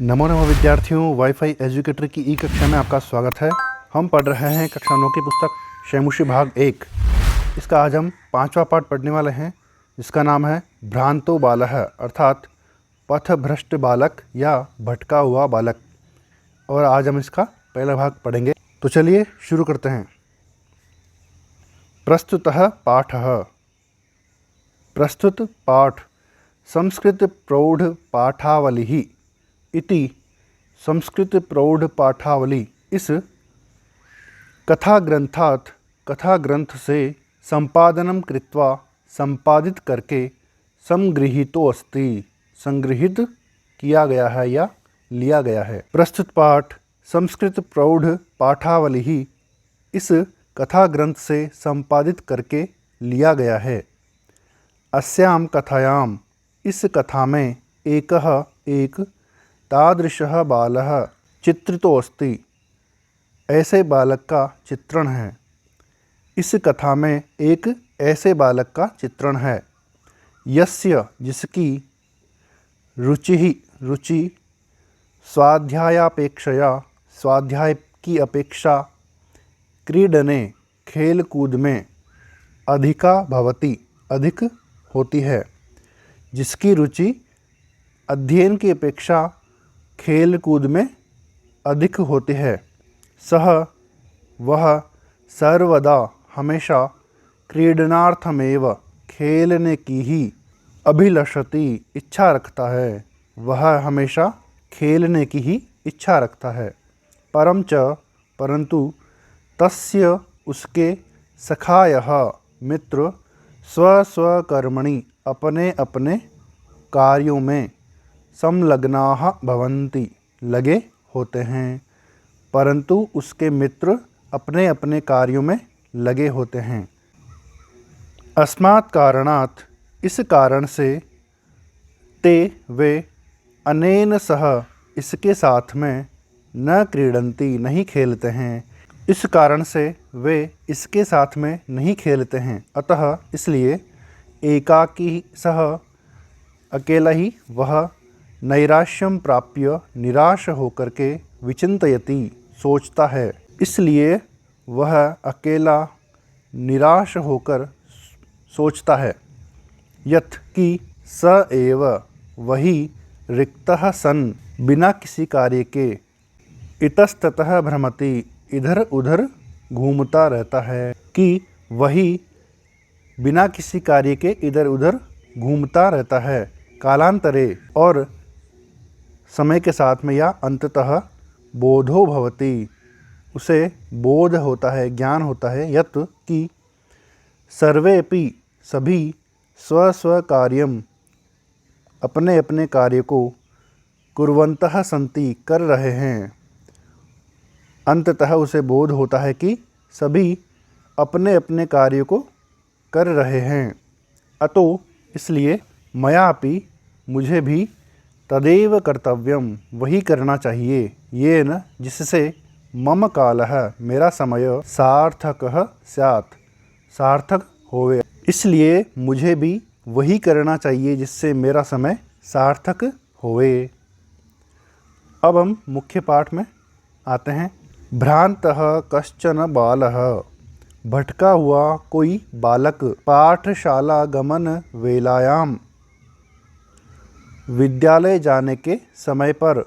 नमो नमो विद्यार्थियों, wifi educator की ई कक्षा में आपका स्वागत है। हम पढ़ रहे हैं कक्षा 9 की पुस्तक शैमुषी भाग 1। इसका आज हम 5वां पाठ पढ़ने वाले हैं, जिसका नाम है भ्रांतो बालः, अर्थात पथभ्रष्ट बालक या भटका हुआ बालक। और आज हम इसका पहला भाग पढ़ेंगे। तो चलिए शुरू करते हैं। प्रस्तुतः पाठः। प्रस्तुत पाठ संस्कृत प्रौढ़ पाठावली इति संस्कृत प्रौढ़ पाठावली इस कथा ग्रंथ से संपादनम कृत्वा संपादित करके संगृहीतो अस्ति, संग्रहित किया गया है या लिया गया है। प्रस्तुत पाठ संस्कृत प्रौढ़ पाठावली ही इस कथा ग्रंथ से संपादित करके लिया गया है। अस्याम कथायाम, इस कथा में एक तादृशः बालः चित्रितो अस्ति, ऐसे बालक का चित्रण है। इस कथा में एक ऐसे बालक का चित्रण है। यस्य, जिसकी रुचि स्वाध्यायापेक्षया, स्वाध्याय की अपेक्षा क्रीडने, खेल कूद में अधिका भवति, अधिक होती है। जिसकी रुचि अध्ययन की अपेक्षा खेल कूद में अधिक होती है। सह, वह सर्वदा, हमेशा क्रीडनार्थमेव, खेलने की ही अभिलषति, इच्छा रखता है। वह हमेशा खेलने की ही इच्छा रखता है। परंतु तस्य, उसके सखायः, मित्र स्वस्वकर्मणि, अपने अपने कार्यों में संलग्नाः भवन्ति, लगे होते हैं। परंतु उसके मित्र अपने अपने कार्यों में लगे होते हैं। अस्मात् कारणात्, इस कारण से, ते वे अनेन सह, इसके साथ में, न क्रीडन्ति, नहीं खेलते हैं। इस कारण से वे इसके साथ में नहीं खेलते हैं। अतः इसलिए एकाकी सह, अकेला ही वह नैराश्यम प्राप्य, निराश होकर के विचिन्तयति, सोचता है। इसलिए वह अकेला निराश होकर सोचता है। यत् कि स एव, वही रिक्तः सन, बिना किसी कार्य के, इतस्ततः भ्रमति, इधर उधर घूमता रहता है। कि वही बिना किसी कार्य के इधर उधर घूमता रहता है। कालांतरे, और समय के साथ में या अंततः बोधो भवति, उसे बोध होता है, ज्ञान होता है। यत् कि सर्वेपि, सभी, स्व कार्यम, अपने अपने कार्य को, कुर्वन्तः सन्ति, कर रहे हैं। अंततः उसे बोध होता है कि सभी अपने अपने कार्य को कर रहे हैं। अतो, इसलिए, मयापि, मुझे भी, तदेव कर्तव्यम, वही करना चाहिए। येन, जिससे, मम कालः, मेरा समय, सार्थकः स्यात्, सार्थक होवे। इसलिए मुझे भी वही करना चाहिए जिससे मेरा समय सार्थक होवे। अब हम मुख्य पाठ में आते हैं। भ्रांतः कश्चन बालः, भटका हुआ कोई बालक, पाठशाला गमन वेलायाम, विद्यालय जाने के समय पर,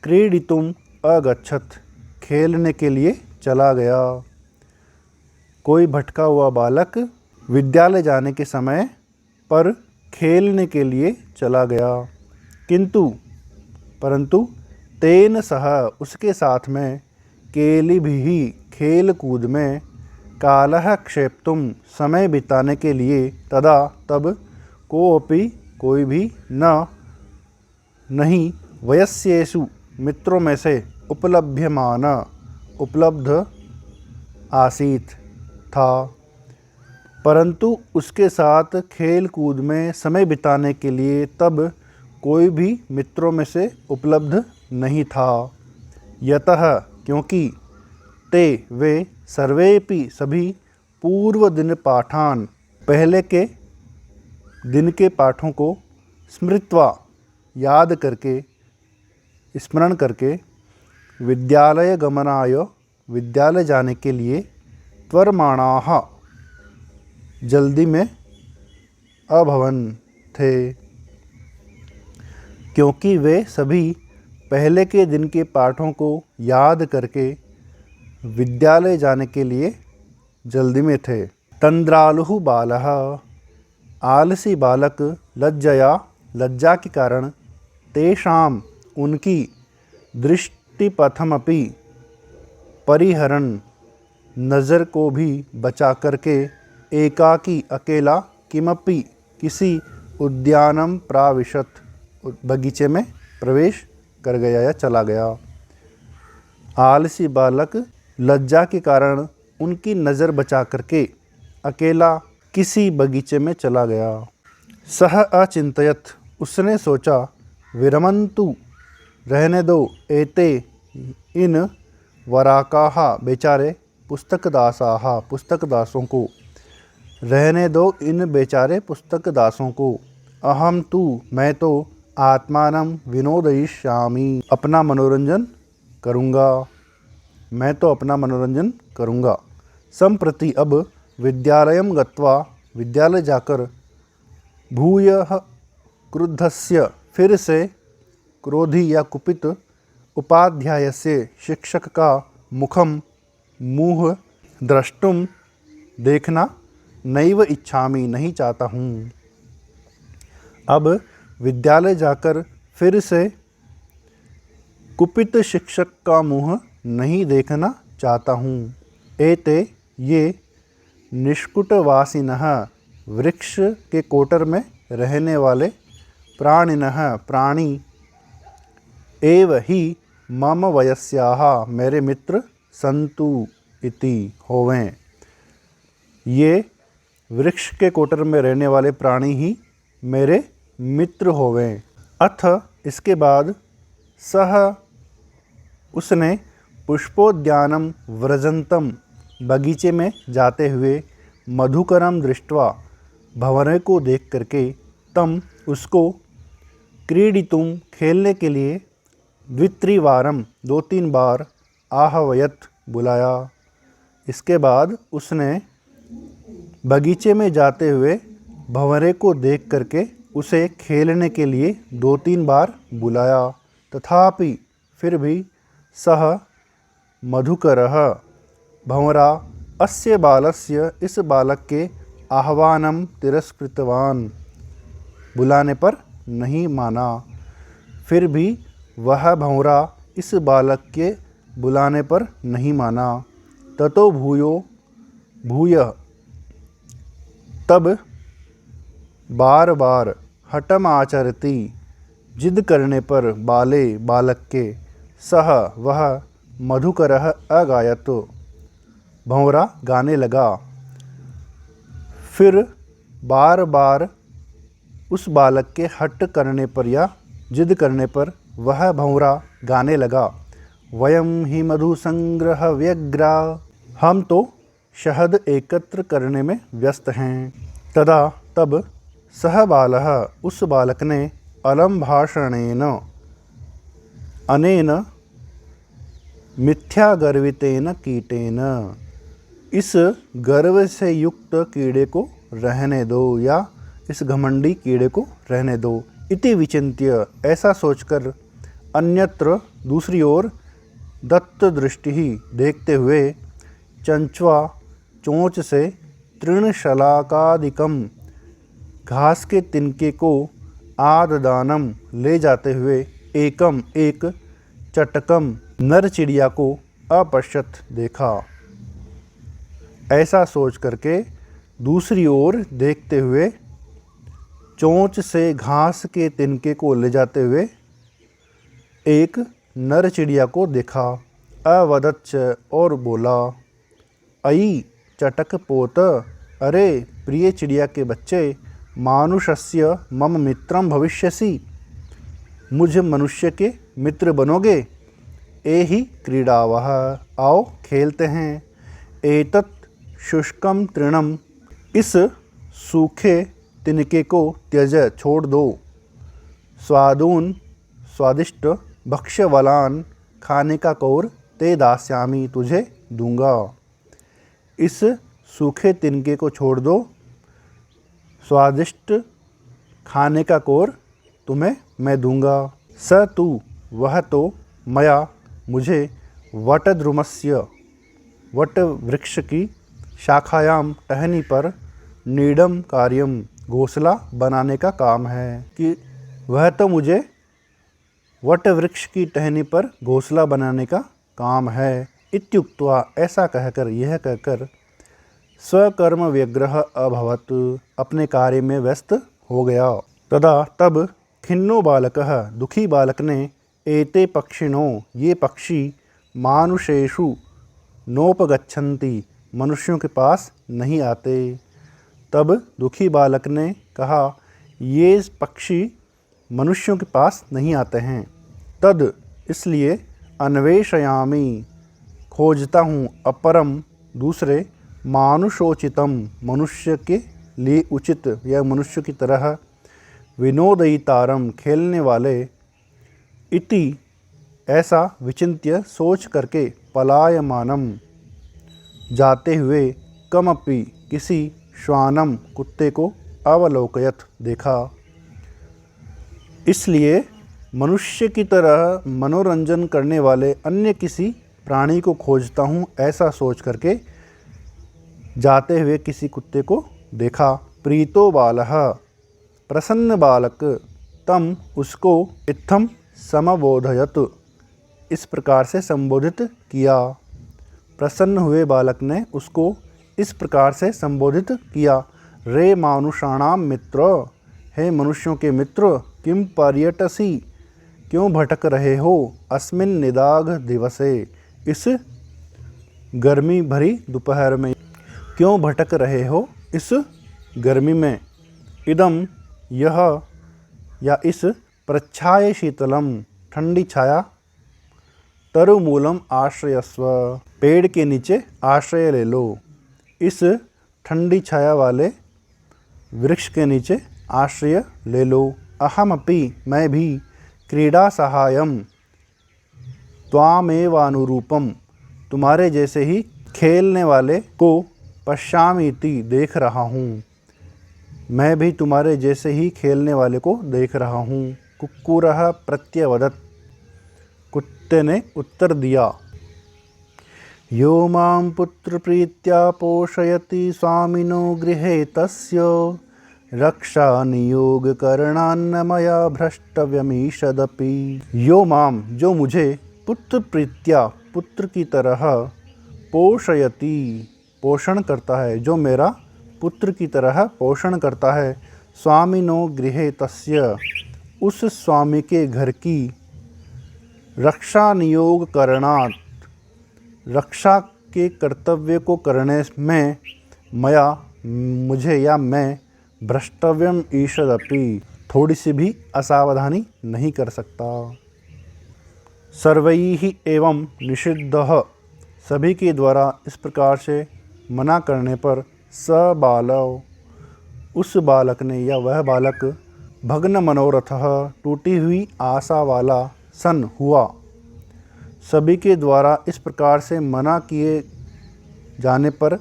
क्रीडितुम अगच्छत्, खेलने के लिए चला गया। कोई भटका हुआ बालक विद्यालय जाने के समय पर खेलने के लिए चला गया। परंतु तेन सह, उसके साथ में, केलिभिः, खेल कूद में, कालः क्षेप्तुम, समय बिताने के लिए, तदा, तब, कोऽपि, कोई भी, नहीं, वयस्येषु, मित्रों में से, उपलभ्यमान, उपलब्ध आसीत, था। परंतु उसके साथ खेल कूद में समय बिताने के लिए तब कोई भी मित्रों में से उपलब्ध नहीं था। यतः, क्योंकि, ते, वे, सर्वेपि, सभी, पूर्व दिन पाठान, पहले के दिन के पाठों को, स्मृत्वा, याद करके, स्मरण करके विद्यालय गमनाय विद्यालय जाने के लिए त्वरमाणाः जल्दी में अभवन थे, क्योंकि वे सभी पहले के दिन के पाठों को याद करके विद्यालय जाने के लिए जल्दी में थे। तंद्रालुः बालः, आलसी बालक, लज्जा के कारण, तेषाम उनकी, दृष्टिपथमपि परिहरन् नज़र को भी बचा करके, एकाकी अकेला, किमपि किसी, उद्यानम प्राविशत बगीचे में प्रवेश कर गया या चला गया। आलसी बालक लज्जा के कारण उनकी नज़र बचा करके अकेला किसी बगीचे में चला गया। सह अचिंतयत, उसने सोचा, विरमन्तु रहने दो, एते इन वराकाः बेचारे, पुस्तकदासाः पुस्तकदासों को, रहने दो इन बेचारे पुस्तकदासों को, अहम तु मैं तो, आत्मानं विनोदयिष्यामि अपना मनोरंजन करूँगा, मैं तो अपना मनोरंजन करूँगा। सम्प्रति अब विद्यालयं गत्वा विद्यालय जाकर, भूयः क्रुद्धस्य फिर से क्रोधी या कुपित, उपाध्यायस्य शिक्षक का, मुखम मुँह, द्रष्टुम देखना, नैव इच्छामि नहीं चाहता हूँ। अब विद्यालय जाकर फिर से कुपित शिक्षक का मुँह नहीं देखना चाहता हूँ। एते ये निष्कुटवासिनः वृक्ष के कोटर में रहने वाले प्राणिनः प्राणी, एव ही मम वयस्याः मेरे मित्र, संतु इति होवें, ये वृक्ष के कोटर में रहने वाले प्राणी ही मेरे मित्र होवें। अथ इसके बाद सह उसने पुष्पोद्यानम व्रजंतम बगीचे में जाते हुए, मधुकरम दृष्ट्वा भंवरे को देख करके, तम उसको, क्रीडितुम खेलने के लिए, द्वित्रिवारम 2-3 बार, आहवयत बुलाया। इसके बाद उसने बगीचे में जाते हुए भंवरे को देख करके उसे खेलने के लिए 2-3 बार बुलाया। तथापि फिर भी सह मधुकरः भंवरा अस्य बालस्य इस बालक के आह्वानम तिरस्कृतवान बुलाने पर नहीं माना। फिर भी वह भंवरा इस बालक के बुलाने पर नहीं माना। ततो भूयः तब बार बार हठम आचरति जिद करने पर बाले बालक के सह वह मधुकरः अगायत भंवरा गाने लगा। फिर बार बार उस बालक के हट करने पर या जिद करने पर वह भंवरा गाने लगा। वयम ही मधु संग्रह व्यग्रा, हम तो शहद एकत्र करने में व्यस्त हैं। तदा तब सह बालः उस बालक ने अलम भाषणेन अनेन मिथ्यागर्वितेन कीटेन, इस गर्व से युक्त कीड़े को रहने दो या इस घमंडी कीड़े को रहने दो। इति विचिन्त्य ऐसा सोचकर, अन्यत्र दूसरी ओर दत्त दृष्टि ही देखते हुए, चंचवा चोंच से तृणशलाकादिकम घास के तिनके को आददानम ले जाते हुए, एकम एक चटकम नर चिड़िया को अपश्यत देखा। ऐसा सोच करके दूसरी ओर देखते हुए चोंच से घास के तिनके को ले जाते हुए एक नर चिड़िया को देखा। अवदच्च और बोला, अयि चटक पोत, अरे प्रिय चिड़िया के बच्चे, मानुषस्य मम मित्रम भविष्यसि, मुझ मनुष्य के मित्र बनोगे। एहि क्रीडावः, आओ खेलते हैं। एतत् शुष्कम तृणम, इस सूखे तिनके को त्यज छोड़ दो। स्वादून स्वादिष्ट भक्ष्यवलान खाने का कौर ते दास्यामी तुझे दूंगा। इस सूखे तिनके को छोड़ दो, स्वादिष्ट खाने का कौर तुम्हें मैं दूंगा। स तू वह तो मया मुझे वटद्रुमस्य वट वृक्ष की शाखायाम टहनी पर नीडम कार्यम घोंसला बनाने का काम है कि वह तो मुझे वट वृक्ष की टहनी पर घोंसला बनाने का काम है। इत्युक्त्वा ऐसा कहकर यह कहकर स्वकर्म व्यग्रह अभवत अपने कार्य में व्यस्त हो गया। तदा तब खिन्नो बालकः दुखी बालक ने एते पक्षिणो ये पक्षी मानुषेषु नोपगच्छन्ति मनुष्यों के पास नहीं आते। तब दुखी बालक ने कहा ये पक्षी मनुष्यों के पास नहीं आते हैं। तद इसलिए अन्वेषयामी खोजता हूँ अपरम दूसरे मानुषोचितम मनुष्य के लिए उचित या मनुष्य की तरह विनोदयितारम खेलने वाले इति ऐसा विचिन्त्य सोच करके पलायमानम जाते हुए कमपि किसी श्वानम कुत्ते को अवलोकयत देखा। इसलिए मनुष्य की तरह मनोरंजन करने वाले अन्य किसी प्राणी को खोजता हूँ ऐसा सोच करके जाते हुए किसी कुत्ते को देखा। प्रीतो बालः प्रसन्न बालक तम उसको इत्थम समबोधयत इस प्रकार से संबोधित किया। प्रसन्न हुए बालक ने उसको इस प्रकार से संबोधित किया। रे मानुषाणाम मित्र हे मनुष्यों के मित्र किम पर्यटसी क्यों भटक रहे हो अस्मिन निदाघ दिवसे इस गर्मी भरी दोपहर में क्यों भटक रहे हो इस गर्मी में। इदम यह या इस प्रच्छाय शीतलम ठंडी छाया तरुमूलम आश्रयस्व पेड़ के नीचे आश्रय ले लो। इस ठंडी छाया वाले वृक्ष के नीचे आश्रय ले लो। अहमपि मैं भी क्रीडा सहायम त्वामेवानुरूपम तुम्हारे जैसे ही खेलने वाले को पश्यामीति देख रहा हूँ। मैं भी तुम्हारे जैसे ही खेलने वाले को देख रहा हूँ। कुक्कुरः प्रत्यवदत् कुत्ते ने उत्तर दिया। यो मां पुत्रप्रीत्या पोषयति स्वामिनो गृहे तस्य रक्षानियोगकरणान्न मया भ्रष्टव्यमीषदपि। यो माम जो मुझे पुत्र प्रीत्या पुत्र की तरह पोषयति पोषण करता है जो मेरा पुत्र की तरह पोषण करता है। स्वामिनो गृहे तस्य उस स्वामी के घर की रक्षा नियोग करणात् रक्षा के कर्तव्य को करने में मया मुझे या मैं भ्रष्टव्यम ईषदपि थोड़ी सी भी असावधानी नहीं कर सकता। सर्वैः एवं निषिद्धः सभी के द्वारा इस प्रकार से मना करने पर स बालव उस बालक ने या वह बालक भग्न मनोरथः टूटी हुई आशा वाला सन हुआ। सभी के द्वारा इस प्रकार से मना किए जाने पर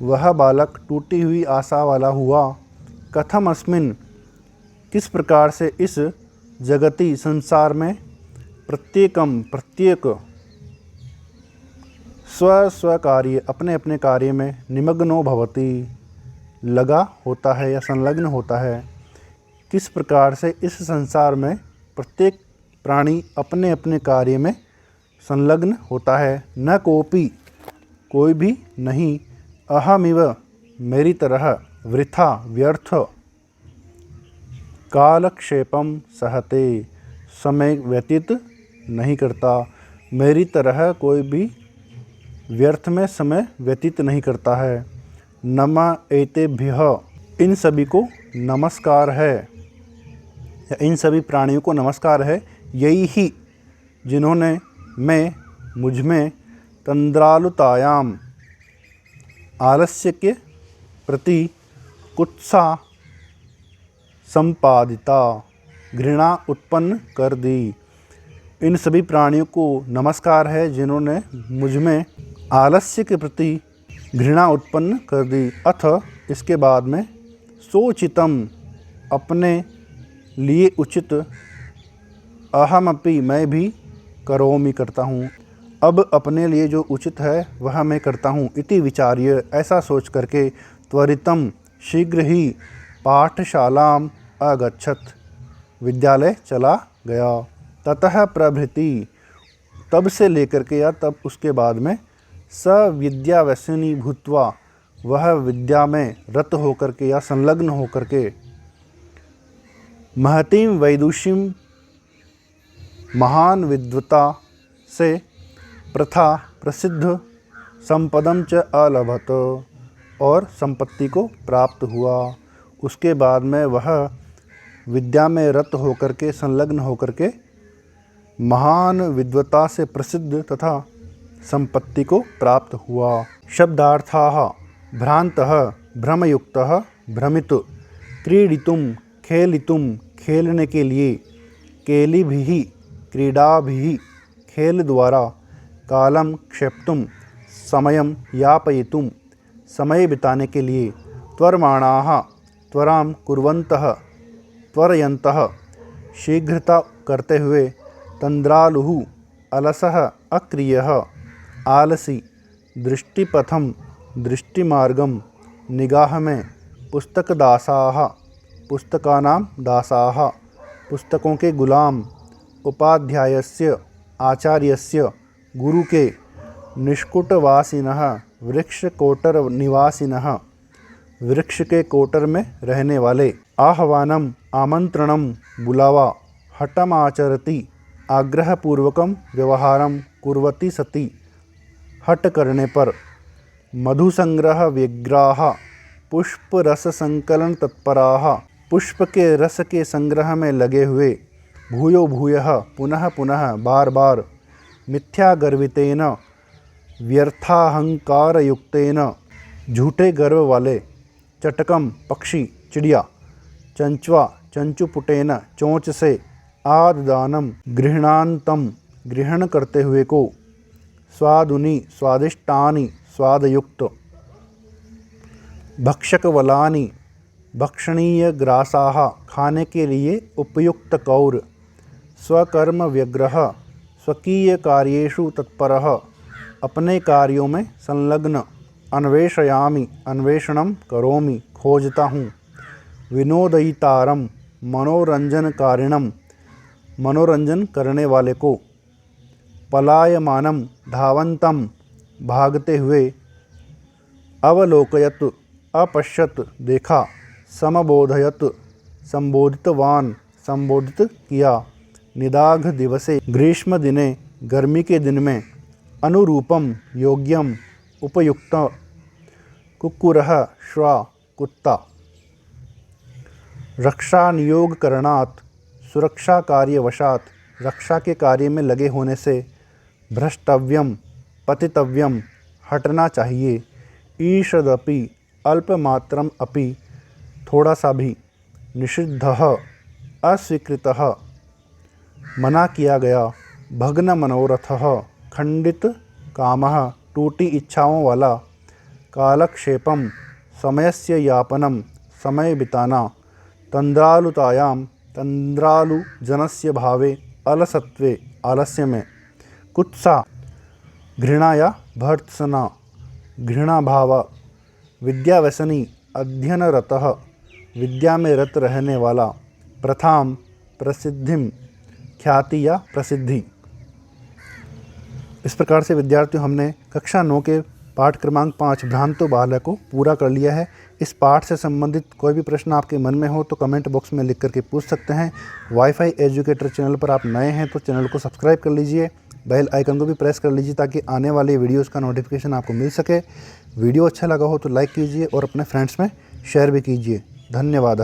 वह बालक टूटी हुई आशा वाला हुआ। कथम अस्मिन किस प्रकार से इस जगति संसार में प्रत्येक स्व कार्य अपने अपने कार्य में निमग्नो भवति लगा होता है या संलग्न होता है। किस प्रकार से इस संसार में प्रत्येक प्राणी अपने अपने कार्य में संलग्न होता है। न कोपि कोई भी नहीं अहमिव मेरी तरह वृथा व्यर्थ कालक्षेपम सहते समय व्यतीत नहीं करता। मेरी तरह कोई भी व्यर्थ में समय व्यतीत नहीं करता है। नमः एतेभ्यः इन सभी को नमस्कार है या इन सभी प्राणियों को नमस्कार है। यही ही जिन्होंने मैं मुझमें तंद्रालुतायाम आलस्य के प्रति कुत्सा संपादिता घृणा उत्पन्न कर दी। इन सभी प्राणियों को नमस्कार है जिन्होंने मुझमें आलस्य के प्रति घृणा उत्पन्न कर दी। अथ इसके बाद में सोचितम अपने लिए उचित, अहमपि मैं भी करोमि करता हूँ, अब अपने लिए जो उचित है वह मैं करता हूँ। इति विचार्य ऐसा सोच करके त्वरितम शीघ्र ही पाठशालाम अगच्छत विद्यालय चला गया। ततः प्रभृति तब से लेकर के या तब उसके बाद में स विद्याव्यसनी भूत्वा वह विद्या में रत होकर के या संलग्न होकर के महतीम वैदुषीम महान विद्वता से प्रथा प्रसिद्ध संपदम च अलभत और संपत्ति को प्राप्त हुआ। उसके बाद में वह विद्या में रत होकर के संलग्न होकर के महान विद्वता से प्रसिद्ध तथा संपत्ति को प्राप्त हुआ। शब्दार्थाः भ्रांतः भ्रमयुक्तः भ्रमित, क्रीडितुम खेलितुम खेलने के लिए, केलिभिः क्रीडाभिः खेल द्वारा, कालम क्षेप्तुम समयम यापयितुम समय बिताने के लिए, त्वरमाणाः त्वराम कुर्वन्तः त्वरयन्तः शीघ्रता करते हुए, तंद्रालुः अलसः अक्रियः आलसी, दृष्टिपथम दृष्टिमार्गम निगाह में, पुस्तकदासाः पुस्तकानां दासाः पुस्तकों के गुलाम, उपाध्यायस्य आचार्यस्य गुरु के, निष्कुटवासिनः वृक्षकोटर निवासिनः वृक्ष के कोटर में रहने वाले, आह्वानम आमंत्रणम बुलावा, हठमाचरति आग्रहपूर्वकम व्यवहारम कुर्वती सती हट करने पर, मधुसंग्रह व्यग्राः पुष्प रस संकलन तत्पराः पुष्प के रस के संग्रह में लगे हुए, भूयो भूयः पुनः पुनः बार बार, मिथ्यागर्वितेन व्यर्थाहंकारयुक्तेन झूठे गर्व वाले, चटकम पक्षी चिड़िया, चंचवा चंचुपुटेन चोंच से, आददानम गृहणांतम ग्रहण करते हुए को, स्वादुनि स्वादिष्टानि स्वादयुक्त, भक्षकवलानि भक्षणीय ग्रासाः खाने के लिए उपयुक्त कौर, स्वकर्म व्यग्रह स्वकीय कार्येषु तत्परः अपने कार्यों में संलग्न, अन्वेषयामि अन्वेषणम करोमि खोजता हूँ, विनोदयितारम मनोरंजनकारिणम मनोरंजन करने वाले को, पलायमानम धावंतम भागते हुए, अवलोकयत अपश्यत देखा, समबोधयत संबोधितवान संबोधित किया, निदाघ दिवसे ग्रीष्म दिने गर्मी के दिन में, अनुरूपम योग्यम उपयुक्त, कुक्कुरः श्वा कुत्ता, रक्षा नियोग करणात् सुरक्षा कार्यवशात रक्षा के कार्य में लगे होने से, भ्रष्टव्यम पतितव्यम हटना चाहिए, ईषदपि अल्पमात्रम अपि थोड़ा सा भी, निषिद्धः अस्वीकृतः मना किया गया, भग्न मनोरथः खंडित कामः टूटी इच्छाओं वाला, कालक्षेपम समयस्य यापनम समय बिताना, तंद्रालुतायाम तंद्रालु जनस्य भावे अलसत्वे आलस्य में, कुत्सा घृणा या भर्त्सना घृणा भाव, विद्याव्यसनी अध्ययनरतः विद्या में रत रहने वाला, प्रथाम प्रसिद्धिम ख्याति या प्रसिद्धि। इस प्रकार से विद्यार्थियों हमने कक्षा 9 के पाठ क्रमांक 5 भ्रांतो बालक को पूरा कर लिया है। इस पाठ से संबंधित कोई भी प्रश्न आपके मन में हो तो कमेंट बॉक्स में लिख करके पूछ सकते हैं। वाईफाई एजुकेटर चैनल पर आप नए हैं तो चैनल को सब्सक्राइब कर लीजिए, बेल आइकन को भी प्रेस कर लीजिए ताकि आने वाले वीडियोज़ का नोटिफिकेशन आपको मिल सके। वीडियो अच्छा लगा हो तो लाइक कीजिए और अपने फ्रेंड्स में शेयर भी कीजिए। धन्यवाद।